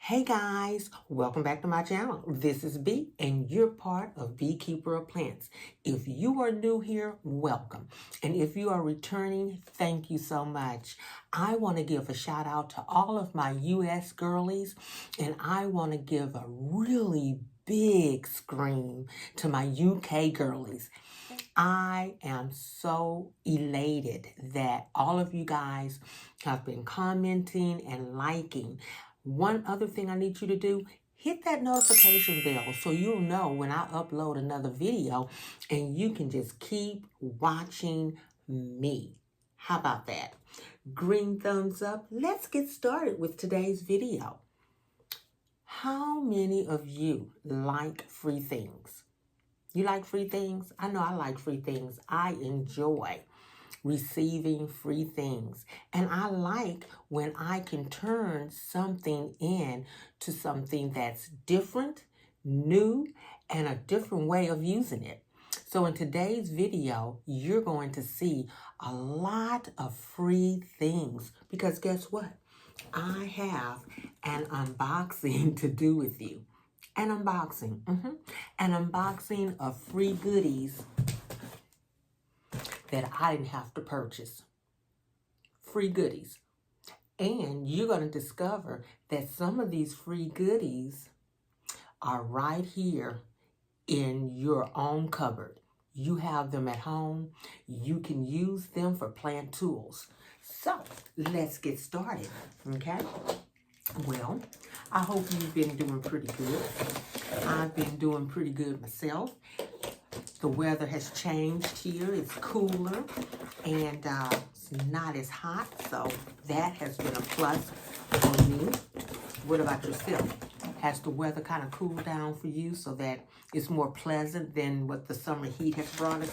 Hey guys, welcome back to my channel. This is B and you're part of Bea-Keeper of Plants. If you are new here, welcome. And if you are returning, thank you so much. I want to give a shout out to all of my US girlies, and I want to give a really big scream to my UK girlies. I am so elated that all of you guys have been commenting and liking. One other thing I need you to do, hit that notification bell so you'll know when I upload another video and you can just keep watching me. How about that? Green thumbs up. Let's get started with today's video. How many of you like free things? You like free things? I know I like free things. I enjoy receiving free things. And I like when I can turn something into something that's different, new, and a different way of using it. So in today's video, you're going to see a lot of free things because guess what? I have an unboxing to do with you. An unboxing. An unboxing of free goodies that I didn't have to purchase. Free goodies. And you're going to discover that some of these free goodies are right here in your own cupboard. You have them at home. You can use them for plant tools. So let's get started, okay? Well, I hope you've been doing pretty good. I've been doing pretty good myself. The weather has changed here. It's cooler and it's not as hot, so that has been a plus for me. What about yourself? Has the weather kind of cooled down for you so that it's more pleasant than what the summer heat has brought us?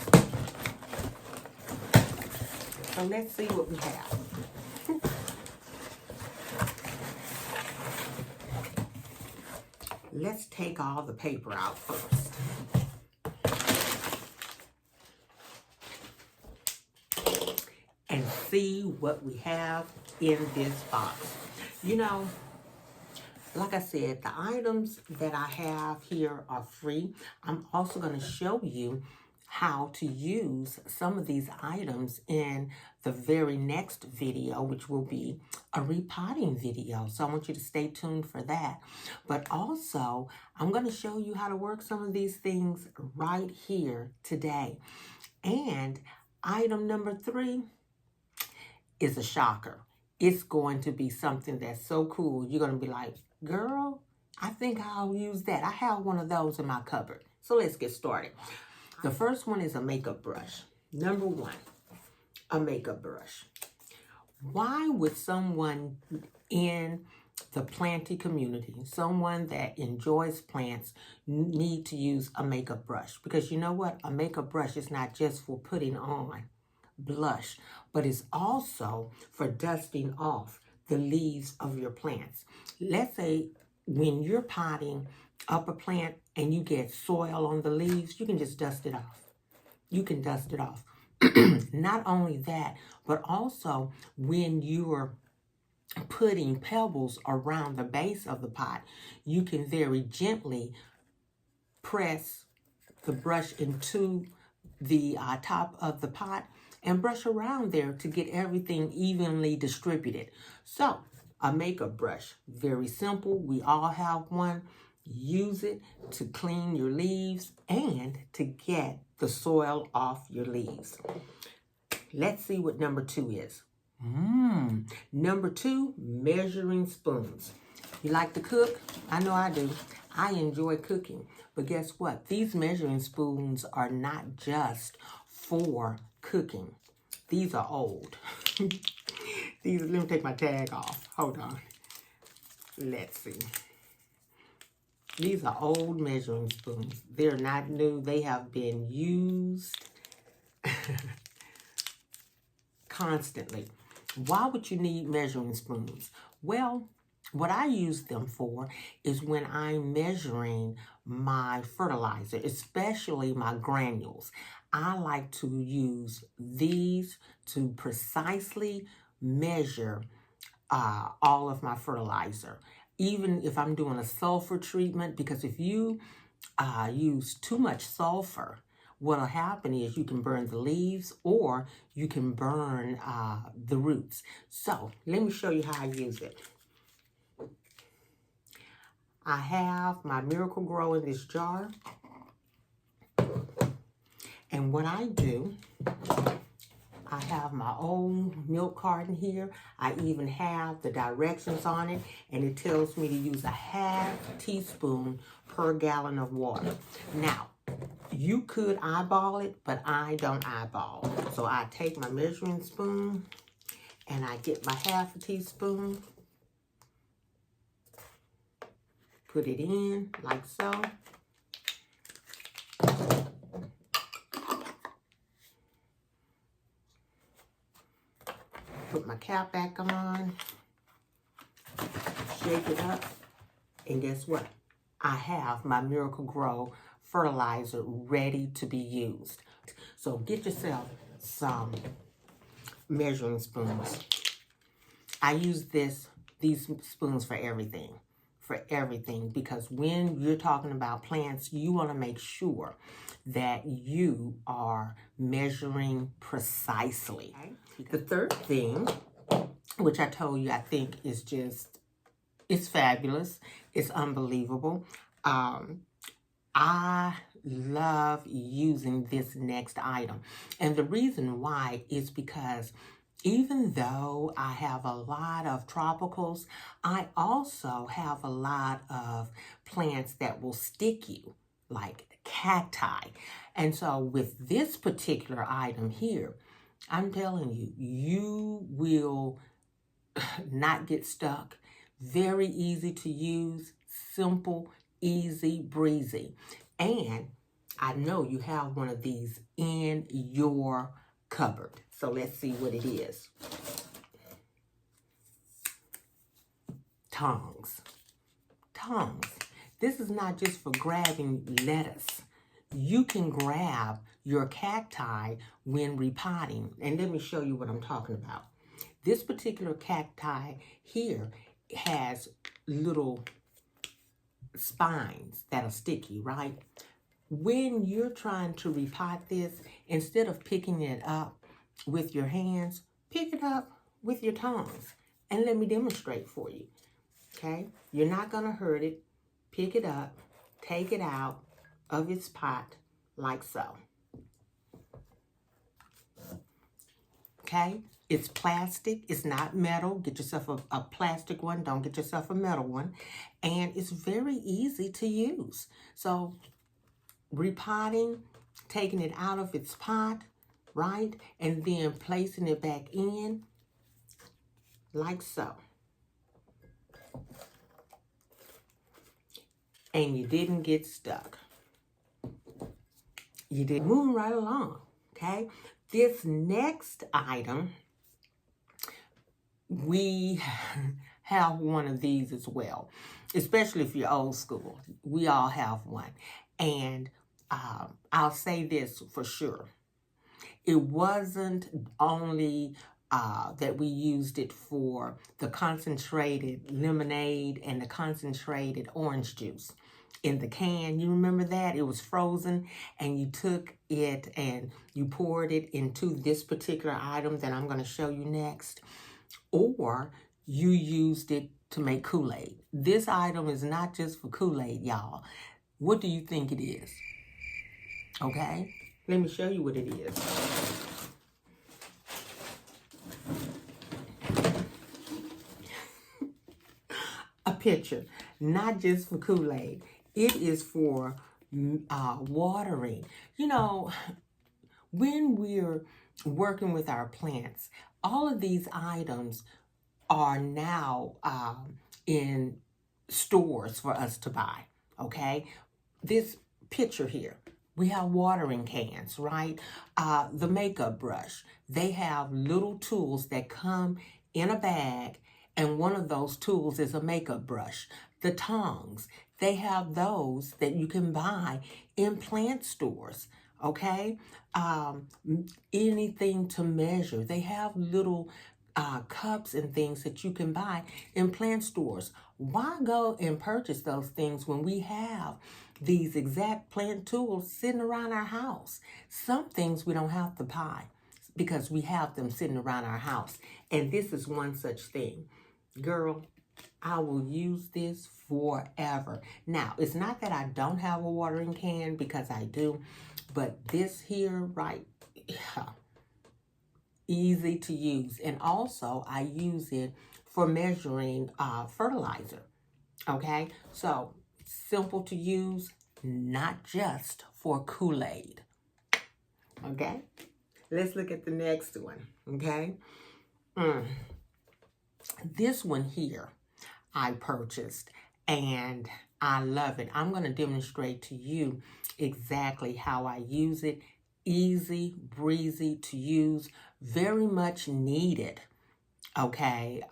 So let's see what we have. Let's take all the paper out first. And see what we have in this box. You know, like I said, the items that I have here are free. I'm also going to show you how to use some of these items in the very next video, which will be a repotting video. So I want you to stay tuned for that. But also, I'm going to show you how to work some of these things right here today. And item number 3 is a shocker. It's going to be something that's so cool. You're going to be like, girl, I think I'll use that. I have one of those in my cupboard. So let's get started. The first one is a makeup brush. Number 1, a makeup brush. Why would someone in the planty community, someone that enjoys plants, need to use a makeup brush? Because you know what? A makeup bruch is not just for putting on blush, but it's also for dusting off the leaves of your plants. Let's say when you're potting up a plant and you get soil on the leaves, you can just dust it off. You can dust it off. Not only that, but also when you're putting pebbles around the base of the pot, you can very gently press the brush into the top of the pot and brush around there to get everything evenly distributed. So, a makeup brush, very simple. We all have one. Use it to clean your leaves and to get the soil off your leaves. Let's see what number 2 is. Number 2, measuring spoons. You like to cook? I know I do. I enjoy cooking. But guess what? These measuring spoons are not just for cooking. These are old. Let me take my tag off. Hold on. Let's see. These are old measuring spoons. They're not new. They have been used constantly. Why would you need measuring spoons? Well, what I use them for is when I'm measuring my fertilizer, especially my granules. I like to use these to precisely measure all of my fertilizer. even if I'm doing a sulfur treatment, because if you use too much sulfur, what'll happen is you can burn the leaves or you can burn the roots. So let me show you how I use it. I have my Miracle-Gro in this jar. And what I do, I have my old milk carton here. I even have the directions on it, and it tells me to use a ½ teaspoon per gallon of water. Now, you could eyeball it, but I don't eyeball. So I take my measuring spoon and I get my ½ teaspoon, put it in like so. Put my cap back on, shake it up, and guess what? I have my Miracle-Gro fertilizer ready to be used. So get yourself some measuring spoons. I use these spoons for everything, because when you're talking about plants, you want to make sure that you are measuring precisely. The third thing, which I told you I think is just, it's fabulous, it's unbelievable. I love using this next item. And the reason why is because even though I have a lot of tropicals, I also have a lot of plants that will stick you, like cacti. And so with this particular item here, I'm telling you, you will not get stuck. Very easy to use, simple, easy breezy. And I know you have one of these in your cupboard. So let's see what it is. Tongs. Tongs. This is not just for grabbing lettuce. You can grab your cacti when repotting. And let me show you what I'm talking about. This particular cacti here has little spines that'll stick you, right? When you're trying to repot this, instead of picking it up with your hands, pick it up with your tongs. And let me demonstrate for you, okay? You're not gonna hurt it. Pick it up, take it out of its pot like so. Okay? It's plastic, it's not metal. Get yourself a plastic one, don't get yourself a metal one. And it's very easy to use. So repotting, taking it out of its pot, right? And then placing it back in like so. And you didn't get stuck. You did. Moving right along, okay? This next item, we have one of these as well, especially if you're old school. We all have one. And I'll say this for sure. It wasn't only that we used it for the concentrated lemonade and the concentrated orange juice in the can. You remember that? It was frozen, and you took it and you poured it into this particular item that I'm going to show you next. Or you used it to make Kool-Aid. This item is not just for Kool-Aid, y'all. What do you think it is? Okay, let me show you what it is. A pitcher, not just for Kool-Aid. It is for watering. You know, when we're working with our plants, all of these items are now in stores for us to buy, okay? This pitcher here, we have watering cans, right? The makeup brush, they have little tools that come in a bag, and one of those tools is a makeup brush. The tongs, they have those that you can buy in plant stores, okay? Anything to measure. They have little cups and things that you can buy in plant stores. Why go and purchase those things when we have these exact plant tools sitting around our house? Some things we don't have to buy because we have them sitting around our house. And this is one such thing. Girl, I will use this forever. Now, it's not that I don't have a watering can, because I do, but this here, right, easy to use. And also, I use it for measuring fertilizer, okay? So, simple to use, not just for Kool-Aid, okay? Let's look at the next one, okay? This one here I purchased, and I love it. I'm going to demonstrate to you exactly how I use it. Easy, breezy to use, very much needed, okay,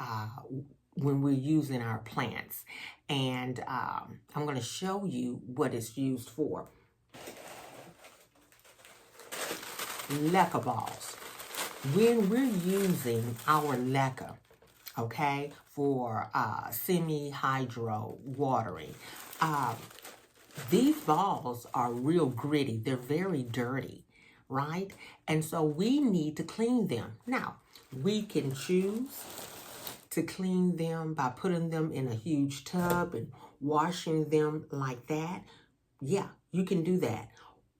when we're using our plants. And I'm going to show you what it's used for. Leca balls. When we're using our leca, okay, for semi-hydro watering, these balls are real gritty. They're very dirty, right? And so we need to clean them. Now, we can choose to clean them by putting them in a huge tub and washing them like that. Yeah, you can do that.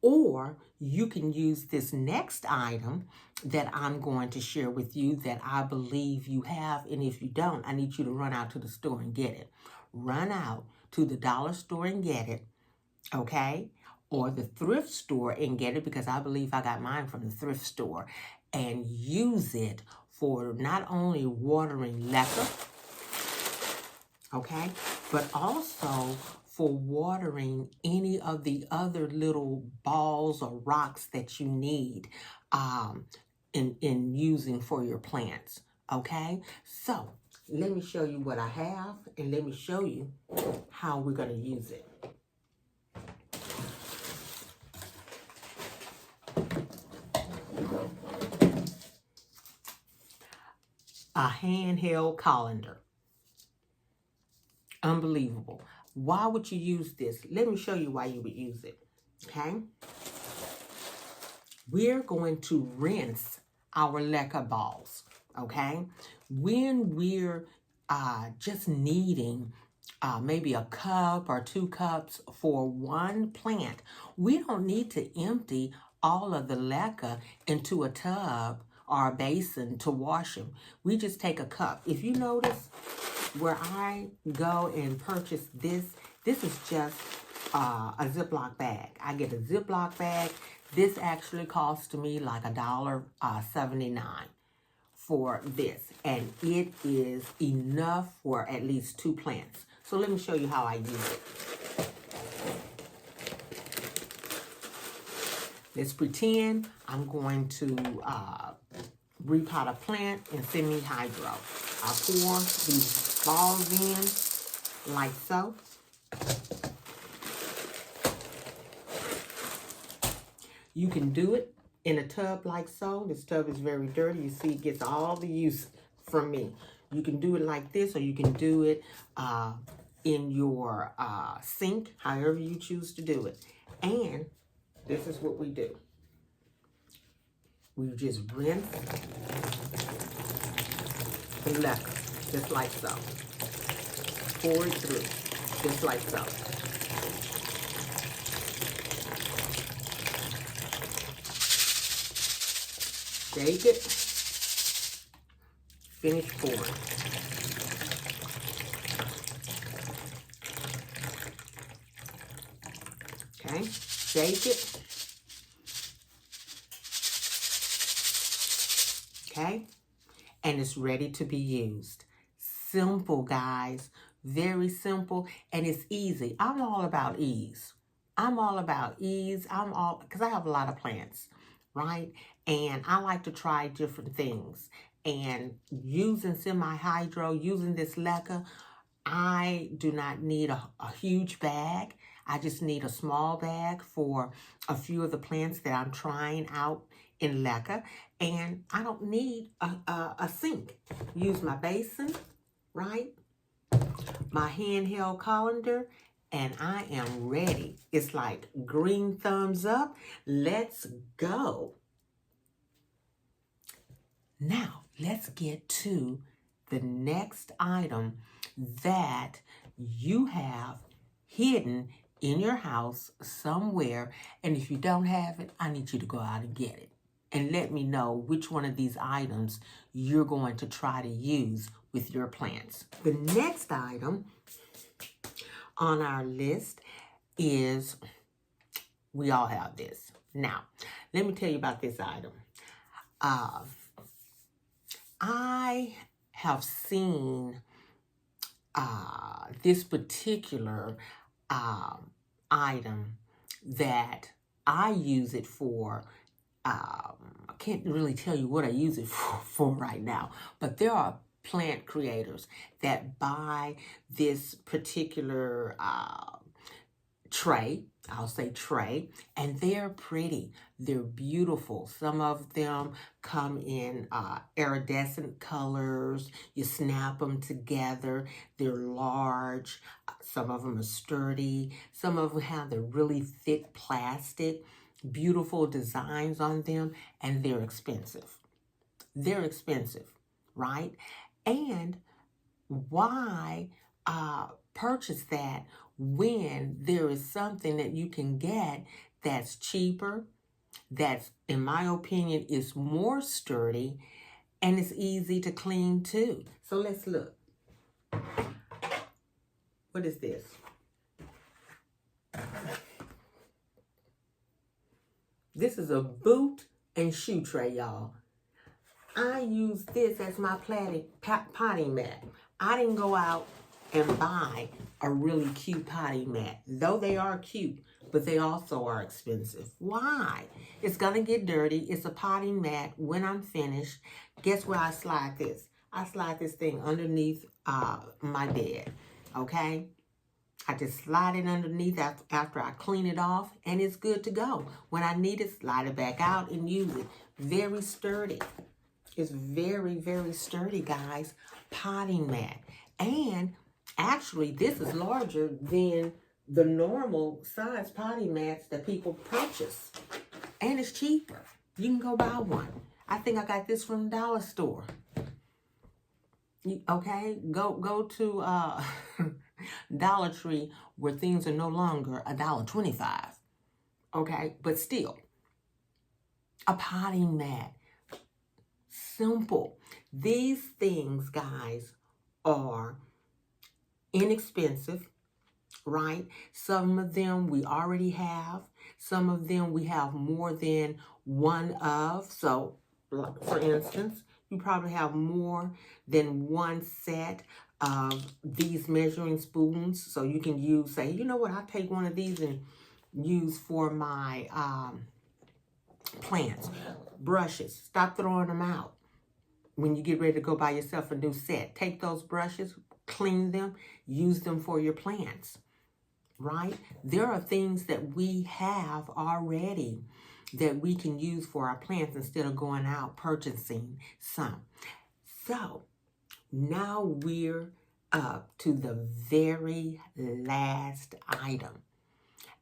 Or you can use this next item that I'm going to share with you that I believe you have. And if you don't, I need you to run out to the store and get it. Run out to the dollar store and get it, okay? Or the thrift store and get it, because I believe I got mine from the thrift store. And use it for not only watering leca, okay, but also for watering any of the other little balls or rocks that you need in using for your plants, okay? So let me show you what I have, and let me show you how we're going to use it. A handheld colander. Unbelievable. Why would you use this? Let me show you why you would use it, okay? We're going to rinse our leca balls, okay? When we're just needing maybe a cup or 2 cups for one plant, we don't need to empty all of the leca into a tub or a basin to wash them. We just take a cup. If you notice, where I go and purchase this is just a Ziploc bag. I get a Ziploc bag. This actually cost me like $1.79 for this, and it is enough for at least 2 plants. So let me show you how I use it. Let's pretend I'm going to repot a plant in semi-hydro. I pour these balls in like so. You can do it in a tub like so. This tub is very dirty. You see, it gets all the use from me. You can do it like this, or you can do it in your sink, however you choose to do it. And this is what we do. We just rinse the leca, just like so. Pour it through, just like so. Shake it. Finish pouring. Okay, shake it. Okay, and it's ready to be used. Simple, guys. Very simple, and it's easy. I'm all about ease. I'm all about ease. Because I have a lot of plants, right? And I like to try different things. And using semi-hydro, using this leca, I do not need a huge bag. I just need a small bag for a few of the plants that I'm trying out in leca. And I don't need a sink. Use my basin, right? my handheld colander, and I am ready. It's like green thumbs up. Let's go. Now, let's get to the next item that you have hidden in your house somewhere. And if you don't have it, I need you to go out and get it. And let me know which one of these items you're going to try to use with your plants. The next item on our list is, we all have this. Now, let me tell you about this item. I have seen this particular item that I use it for. I can't really tell you what I use it for right now, but there are plant creators that buy this particular tray, I'll say tray, and they're pretty. They're beautiful. Some of them come in iridescent colors. You snap them together. They're large. Some of them are sturdy. Some of them have the really thick plastic, beautiful designs on them, and they're expensive. They're expensive, right? And why purchase that when there is something that you can get that's cheaper, that's, in my opinion, is more sturdy, and it's easy to clean too. So let's look. What is this? This is a boot and shoe tray, y'all. I use this as my potting mat. I didn't go out and buy a really cute potting mat. Though they are cute, but they also are expensive. Why? It's gonna get dirty. It's a potting mat. When I'm finished, guess where I slide this? I slide this thing underneath my bed, okay? I just slide it underneath after I clean it off, and it's good to go. When I need it, slide it back out and use it. Very sturdy. It's very, very sturdy, guys. Potting mat. And actually, this is larger than the normal size potting mats that people purchase. And it's cheaper. You can go buy one. I think I got this from the dollar store. Okay? Go to Dollar Tree where things are no longer $1.25. Okay? But still, a potting mat. Simple. These things, guys, are inexpensive, right? Some of them we already have. Some of them we have more than one of. So, for instance, you probably have more than one set of these measuring spoons. So you can use, say, you know what, I'll take one of these and use for my plants. Brushes, stop throwing them out. When you get ready to go buy yourself a new set, take those brushes, clean them, use them for your plants, right? There are things that we have already that we can use for our plants instead of going out purchasing some. So now we're up to the very last item.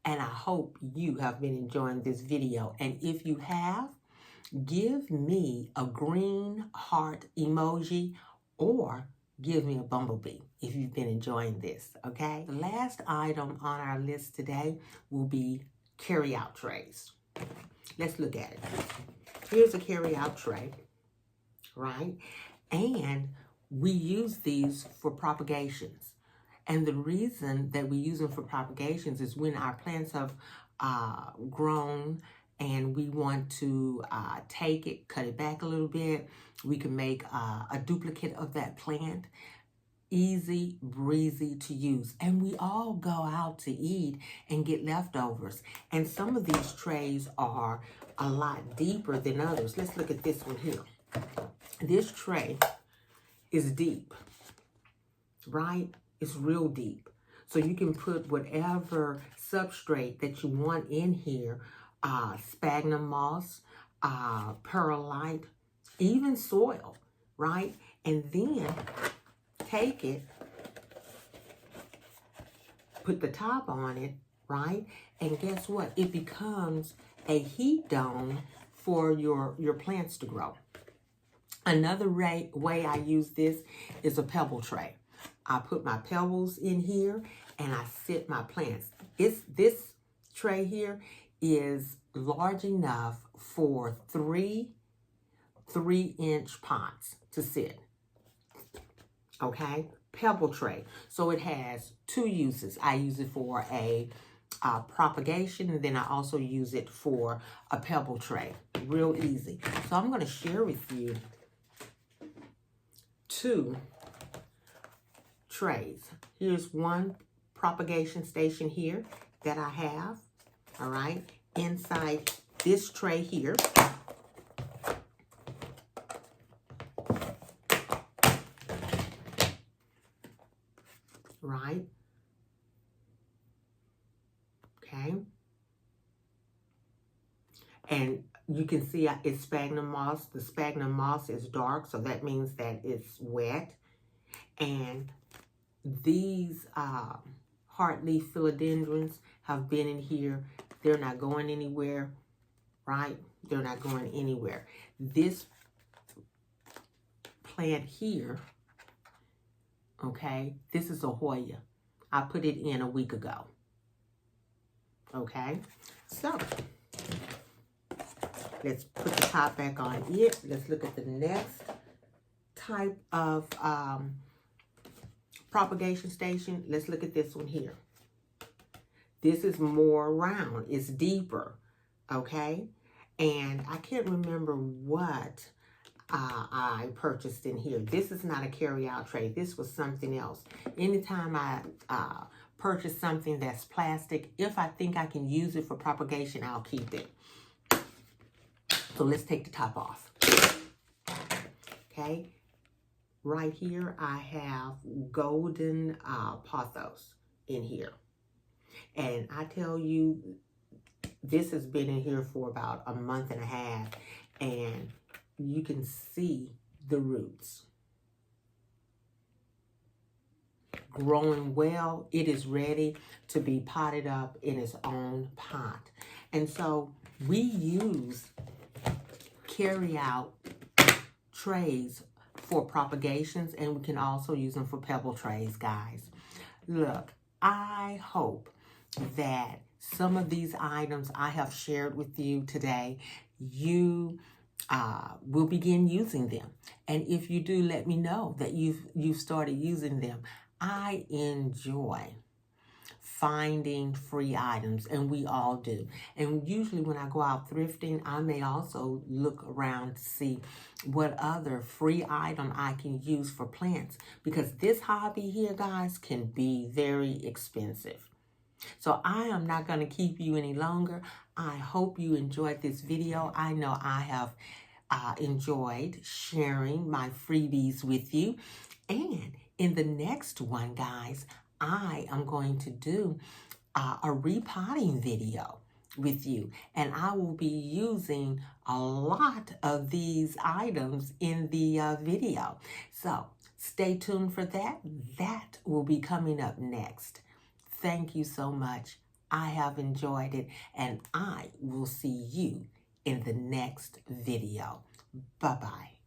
And I hope you have been enjoying this video. And if you have, give me a green heart emoji or give me a bumblebee if you've been enjoying this, okay? The last item on our list today will be carry-out trays. Let's look at it. Here's a carry-out tray, right? And we use these for propagations. And the reason that we use them for propagations is when our plants have grown and we want to take it, cut it back a little bit, we can make a duplicate of that plant. Easy breezy to use. And we all go out to eat and get leftovers. And some of these trays are a lot deeper than others. Let's look at this one here. This tray is deep, right? It's real deep. So you can put whatever substrate that you want in here, sphagnum moss, perlite, even soil, right? And then take it put the top on it, right? And guess what? It becomes a heat dome for your plants to grow. Another way I use this is a pebble tray. I put my pebbles in here and I sit my plants. This tray here is large enough for three 3-inch pots to sit. Okay, pebble tray. So it has 2 uses. I use it for a propagation, and then I also use it for a pebble tray. Real easy. So I'm going to share with you 2 trays. Here's one propagation station here that I have, all right, inside this tray here. Right? Okay. And you can see it's sphagnum moss. The sphagnum moss is dark, so that means that it's wet. And these heartleaf philodendrons have been in here. They're not going anywhere, right? They're not going anywhere. This plant here, okay, this is a Hoya. I put it in a week ago. Okay, so let's put the top back on it. Let's look at the next type of propagation station. Let's look at this one here. This is more round. It's deeper, okay? And I can't remember what I purchased in here. This is not a carry-out tray. This was something else. Anytime I purchase something that's plastic, if I think I can use it for propagation, I'll keep it. So let's take the top off. Okay. Right here, I have golden pothos in here. And I tell you, this has been in here for about a month and a half. And you can see the roots growing well. It is ready to be potted up in its own pot. And so we use carry-out trays for propagations, and we can also use them for pebble trays, guys. Look, I hope that some of these items I have shared with you today, you will begin using them. And if you do, let me know that you've started using them. I enjoy finding free items, and we all do. And usually when I go out thrifting, I may also look around to see what other free item I can use for plants, because this hobby here, guys, can be very expensive. So I am not going to keep you any longer. I hope you enjoyed this video. I know I have enjoyed sharing my freebies with you. And in the next one, guys, I am going to do a repotting video with you. And I will be using a lot of these items in the video. So stay tuned for that. That will be coming up next. Thank you so much. I have enjoyed it, and I will see you in the next video. Bye-bye.